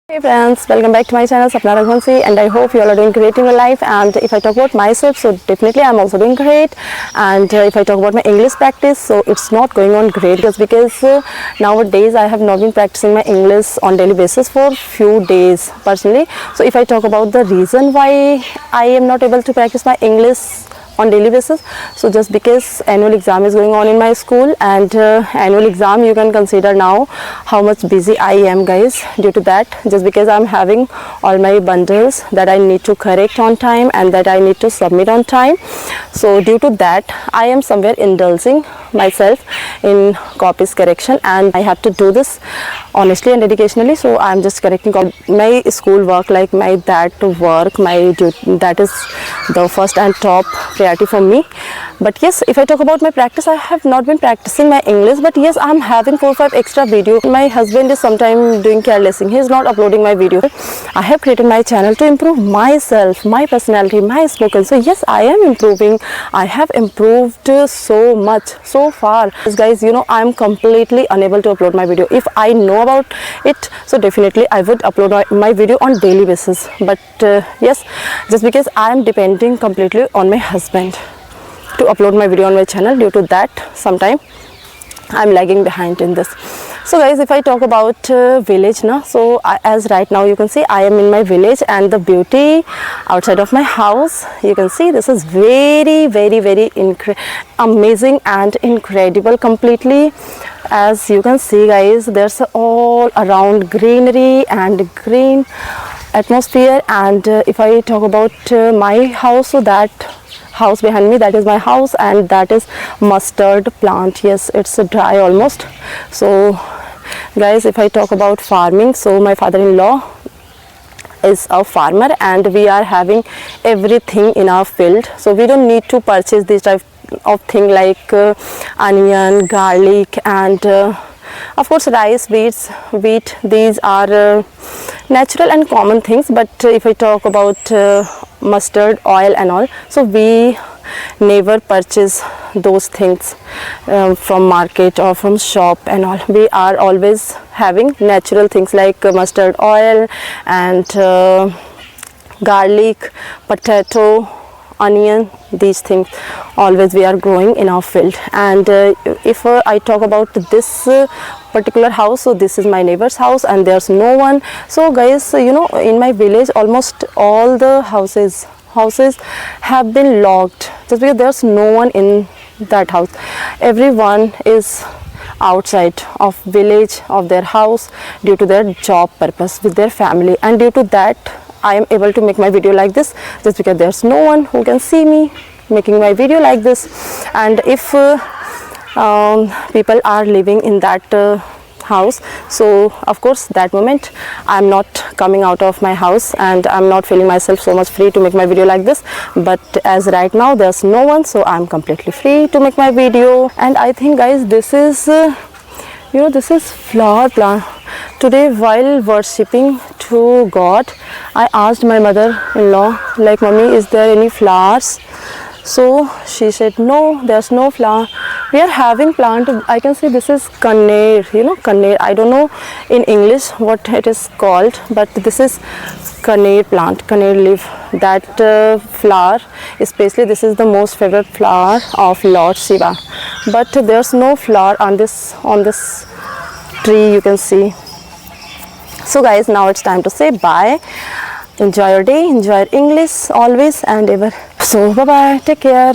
Hey friends, welcome back to my channel Sapna Raghuvanshi, and I hope you all are doing great in your life. And if I talk about myself, so definitely I'm also doing great. And if I talk about my English practice, so it's not going on great just because nowadays I have not been practicing my English on daily basis for few days personally. So if I talk about the reason why I am not able to practice my English on daily basis, so just because annual exam is going on in my school, and annual exam, you can consider now how much busy I am, guys, due to that. Just because I'm having all my bundles that I need to correct on time and that I need to submit on time, so due to that I am somewhere indulging myself in copies correction, and I have to do this honestly and dedicationally. So I'm just correcting my school work, like my that work, that is the first and top priority for me. But yes, if I talk about my practice, I have not been practicing my English, but yes, I'm having 4 or 5 extra video. My husband is sometimes doing carelessing, he is not uploading my video. I have created my channel to improve myself, my personality, my spoken. So yes, I am improving. I have improved so much so far. Yes, guys, you know, I'm completely unable to upload my video. If I know about it, so definitely I would upload my video on daily basis. But yes, just because I am depending completely on my husband to upload my video on my channel, due to that sometime I'm lagging behind in this. So guys, if I talk about village now, so as right now you can see I am in my village, and the beauty outside of my house, you can see this is very amazing and incredible completely. As you can see, guys, there's all around greenery and green atmosphere. And if I talk about my house, so that house behind me, that is my house, and that is mustard plant. Yes, it's dry almost. So guys, if I talk about farming, so my father-in-law is a farmer, and we are having everything in our field, so we don't need to purchase this type of thing like onion, garlic, and of course rice, wheat. These are natural and common things. But if I talk about mustard oil and all, so we never purchase those things from market or from shop and all. We are always having natural things like mustard oil and garlic, potato, onion. These things always we are growing in our field. And if I talk about this particular house, so this is my neighbor's house, and there's no one. So guys, you know, in my village almost all the houses have been locked, just because there's no one in that house. Everyone is outside of village, of their house, due to their job purpose with their family. And due to that I am able to make my video like this, just because there's no one who can see me making my video like this. And if people are living in that house, so of course that moment I'm not coming out of my house, and I'm not feeling myself so much free to make my video like this. But as right now there's no one, so I'm completely free to make my video. And I think, guys, this is you know, this is flower plant. Today while worshipping to God, I asked my mother-in-law, like, "Mummy, is there any flowers?" So she said, "No, there's no flower. We are having plant." I can see this is kaneer, you know, kaneer. I don't know in English what it is called, but this is kaneer plant, kaneer leaf. That flower, especially this is the most favorite flower of Lord Shiva. But there's no flower on this tree, you can see. So guys, now it's time to say bye. Enjoy your day, enjoy your English always and ever. So bye bye, take care.